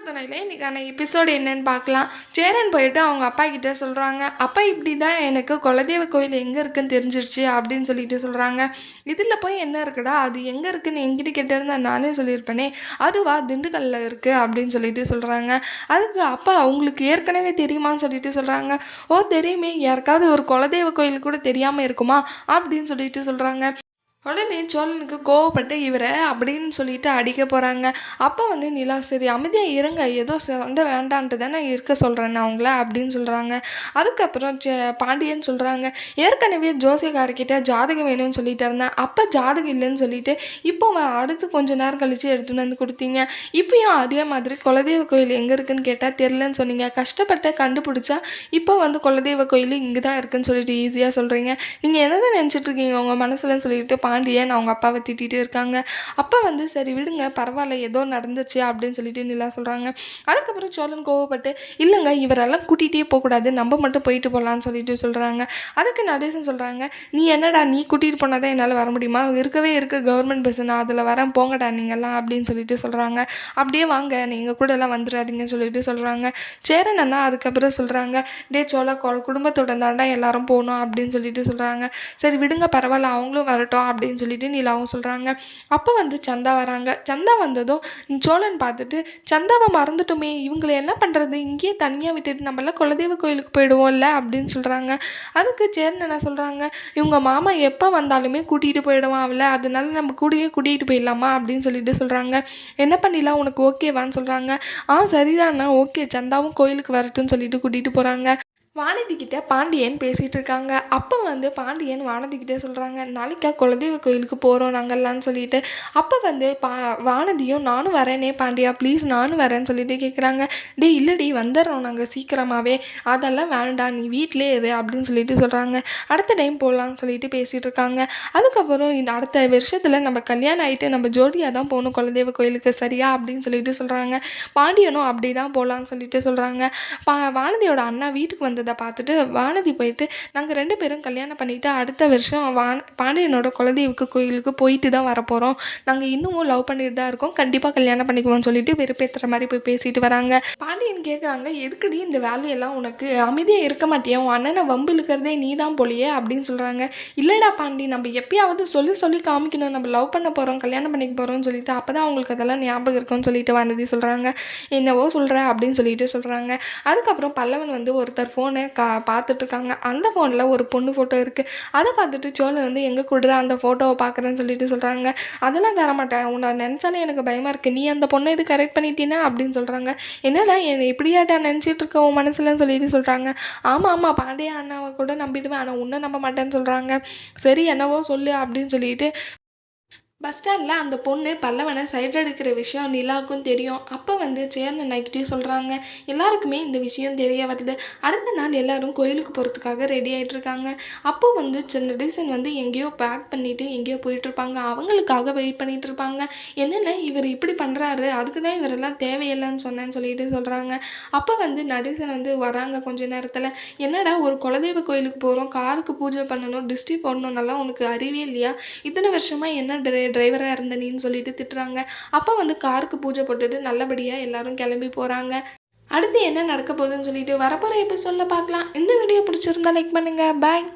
துணையில இன்னைக்கான எபிசோடு என்னன்னு பார்க்கலாம். சேரன் போயிட்டு அவங்க அப்பா கிட்ட சொல்கிறாங்க, அப்பா இப்படி தான் எனக்கு குலதெய்வ கோயில் எங்கே இருக்குன்னு தெரிஞ்சிருச்சு அப்படின்னு சொல்லிட்டு சொல்கிறாங்க. இதில் போய் என்ன இருக்குடா, அது எங்கே இருக்குன்னு என்கிட்ட கேட்டிருந்தா நானே சொல்லியிருப்பேனே, அதுவா திண்டுக்கல்ல இருக்குது அப்படின்னு சொல்லிட்டு சொல்கிறாங்க. அதுக்கு அப்பா உங்களுக்கு ஏற்கனவே தெரியுமான்னு சொல்லிட்டு சொல்கிறாங்க. ஓ தெரியுமே, யாருக்காவது ஒரு குலதெய்வ கோயில் கூட தெரியாமல் இருக்குமா அப்படின்னு சொல்லிட்டு சொல்கிறாங்க. உடனே சோழனுக்கு கோவப்பட்டு இவரை அப்படின்னு சொல்லிட்டு அடிக்க போகிறாங்க. அப்போ நிலா சரி அமைதியாக இருங்க, ஏதோ சண்டை வேண்டான்ட்டு தானே இருக்க சொல்கிறேன் நான் அவங்கள அப்படின்னு சொல்கிறாங்க. அதுக்கப்புறம் பாண்டியன் சொல்கிறாங்க, ஏற்கனவே ஜோசியக்காரர்கிட்ட ஜாதகம் வேணும்னு சொல்லிட்டு இருந்தேன், அப்போ ஜாதகம் இல்லைன்னு சொல்லிட்டு இப்போ அடுத்து கொஞ்ச நேரம் கழித்து எடுத்துன்னு வந்து கொடுத்தீங்க. இப்போயும் அதே மாதிரி குலதெய்வ கோயில் எங்கே இருக்குன்னு கேட்டால் தெரிலன்னு சொன்னீங்க. கஷ்டப்பட்டு கண்டுபிடிச்சா இப்போ குலதெய்வ கோயில் இங்கே தான் இருக்குன்னு சொல்லிட்டு ஈஸியாக சொல்கிறீங்க. நீங்கள் என்ன தான் நினச்சிட்டு இருக்கீங்க உங்கள் மனசுலன்னு சொல்லிட்டு பாண்டியன் அவங்க அப்பாவை திட்டிகிட்டு இருக்காங்க. அப்போ சரி விடுங்க பரவாயில்ல ஏதோ நடந்துச்சு அப்படின்னு சொல்லிட்டு நிலா சொல்கிறாங்க. அதுக்கப்புறம் சோழன் கோவப்பட்டு இல்லைங்க இவரெல்லாம் கூட்டிகிட்டே போகக்கூடாது, நம்ம மட்டும் போயிட்டு போகலான்னு சொல்லிட்டு சொல்கிறாங்க. அதுக்கு நடேசன் சொல்கிறாங்க, நீ என்னடா நீ கூட்டிகிட்டு போனால் தான் என்னால் வர முடியுமா, இருக்கவே இருக்க கவர்மெண்ட் பஸ் நான் அதில் வரேன் போங்கடா நீங்கள்லாம் அப்படின்னு சொல்லிட்டு சொல்கிறாங்க. அப்படியே வாங்க நீங்கள் கூட எல்லாம் வந்துடாதீங்கன்னு சொல்லிட்டு சொல்கிறாங்க. சேரன் அண்ணா அதுக்கப்புறம் சொல்கிறாங்க, டே சோழா குடும்பத்தோட தாண்டா எல்லாரும் போகணும் அப்படின்னு சொல்லிட்டு சொல்கிறாங்க. சரி விடுங்க பரவாயில்ல அவங்களும் வரட்டும் அப்படின்னு சொல்லிட்டு நிலாவும் சொல்கிறாங்க. அப்போ சந்தா வராங்க. சந்தா வந்ததும் சோழன் பார்த்துட்டு சந்தாவை மறந்துட்டோமே, இவங்களை என்ன பண்ணுறது, இங்கேயே தனியாக விட்டுட்டு நம்மளாம் குலதெய்வ கோயிலுக்கு போயிடுவோம்ல அப்படின்னு சொல்கிறாங்க. அதுக்கு சேரன் என்ன சொல்கிறாங்க, இவங்க மாமா எப்போ வந்தாலுமே கூட்டிகிட்டு போயிடுவான் அவளை, அதனால நம்ம கூடயே கூட்டிகிட்டு போயிடலாமா அப்படின்னு சொல்லிட்டு சொல்கிறாங்க. என்ன பண்ணிடலாம் உனக்கு ஓகேவான்னு சொல்கிறாங்க. சரிதாண்ணா ஓகே, சந்தாவும் கோயிலுக்கு வரட்டும்னு சொல்லிட்டு கூட்டிகிட்டு போகிறாங்க. வானதிக்கிட்ட பாண்டியன் பேசிகிட்டு இருக்காங்க. அப்போ பாண்டியன் வானதிக்கிட்டே சொல்கிறாங்க, நாளைக்கா குலதெய்வ கோயிலுக்கு போகிறோம் நாங்கள்லான்னு சொல்லிட்டு. அப்போ வானதியும் நானும் வரேனே பாண்டியா ப்ளீஸ் நானும் வரேன்னு சொல்லிட்டு கேட்குறாங்க. டே இல்லடி வந்துடுறோம் நாங்கள் சீக்கிரமாகவே, அதெல்லாம் வேண்டாம் நீ வீட்டிலே இரு அப்படின்னு சொல்லிட்டு சொல்கிறாங்க. அடுத்த டைம் போகலான்னு சொல்லிட்டு பேசிகிட்டு இருக்காங்க. அதுக்கப்புறம் அடுத்த வருஷத்தில் நம்ம கல்யாணம் ஆகிட்டு நம்ம ஜோடியாக தான் போகணும் குலதெய்வ கோயிலுக்கு சரியா அப்படின்னு சொல்லிட்டு சொல்கிறாங்க. பாண்டியனும் அப்படி தான் போகலான்னு சொல்லிட்டு சொல்கிறாங்க. வானதியோட அண்ணா வீட்டுக்கு வந்தது பார்த்துட்டு வானதி போயிட்டு நாங்கள் 2 பேரும் கல்யாணம் பண்ணிவிட்டு அடுத்த வருஷம் பாண்டியனோட குலதெய்வ கோயிலுக்கு போயிட்டு தான் வரப்போகிறோம், நாங்கள் இன்னமும் லவ் பண்ணிட்டு தான் இருக்கோம், கண்டிப்பாக கல்யாணம் பண்ணிக்குவோம்னு சொல்லிட்டு வெறுப்பேற்றுற மாதிரி போய் பேசிட்டு வராங்க. பாண்டியன் கேட்குறாங்க, எதுக்குடி இந்த வேலையெல்லாம் உனக்கு, அமைதியாக இருக்க மாட்டியா, உன் அண்ணனை வம்பு இழுக்கிறதே நீ தான் போலியே அப்படின்னு சொல்கிறாங்க. இல்லைடா பாண்டி நம்ம எப்பயாவது சொல்லி காமிக்கணும், நம்ம லவ் பண்ண போகிறோம் கல்யாணம் பண்ணிக்க போகிறோம்னு சொல்லிட்டு அப்போ தான் அவங்களுக்கு அதெல்லாம் ஞாபகம் இருக்கும்னு சொல்லிட்டு வானதி சொல்கிறாங்க. என்னவோ சொல்கிற அப்படின்னு சொல்லிட்டு சொல்கிறாங்க. அதுக்கப்புறம் பல்லவன் ஒருத்தர் ஃபோனை பார்த்துட்ருக்காங்க. அந்த ஃபோனில் ஒரு பொண்ணு ஃபோட்டோ இருக்குது. அதை பார்த்துட்டு சோழன் எங்கே கொடுற அந்த ஃபோட்டோவை பார்க்குறேன்னு சொல்லிட்டு சொல்கிறாங்க. அதெல்லாம் தரமாட்டேன், உன்னை நினச்சாலே எனக்கு பயமாக இருக்குது, நீ அந்த பொண்ணை இது கரெக்ட் பண்ணிட்டீனா அப்படின்னு சொல்கிறாங்க. என்னடா என்னை இப்படியாட்டா நினச்சிட்டு இருக்க உன் மனசுலன்னு சொல்லிட்டு சொல்கிறாங்க. ஆமாம் பாண்டிய அண்ணாவை கூட நம்பிடுவேன், ஆனால் உன்னை நம்ப மாட்டேன்னு சொல்கிறாங்க. சரி என்னவோ சொல்லு அப்படின்னு சொல்லிட்டு பஸ் ஸ்டாண்டில் அந்த பொண்ணு பல்லவனை சைட் எடுக்கிற விஷயம் நிலாவுக்கும் தெரியும். அப்போ சேரன் அண்ணாக்கிட்டையும் சொல்கிறாங்க. எல்லாருக்குமே இந்த விஷயம் தெரிய வருது. அடுத்த நாள் எல்லோரும் கோயிலுக்கு போகிறதுக்காக ரெடி ஆகிட்ருக்காங்க. அப்போது நடேசன் எங்கேயோ பேக் பண்ணிவிட்டு எங்கேயோ போயிட்டுருப்பாங்க. அவங்களுக்காக வெயிட் பண்ணிகிட்டு இருப்பாங்க. என்னென்ன இவர் இப்படி பண்ணுறாரு, அதுக்கு தான் இவரெல்லாம் தேவையில்லைன்னு சொன்னேன்னு சொல்லிட்டு சொல்கிறாங்க. அப்போ நடேசன் வராங்க கொஞ்ச நேரத்தில். என்னடா ஒரு குலதெய்வ கோயிலுக்கு போகிறோம், காருக்கு பூஜை பண்ணணும், டிஸ்டி போடணும், நல்லா உனக்கு அறிவே இல்லையா, இத்தனை வருஷமாக என்ன டிரைவராக இருந்த நீன்னு சொல்லிட்டு திட்டுறாங்க. அப்போ காருக்கு பூஜை போட்டுட்டு நல்லபடியாக எல்லாரும் கிளம்பி போகிறாங்க. அடுத்து என்ன நடக்க போகுதுன்னு சொல்லிட்டு வரப்போகிற எபிசோடில் பார்க்கலாம். இந்த வீடியோ பிடிச்சிருந்தா லைக் பண்ணுங்கள். பாய்.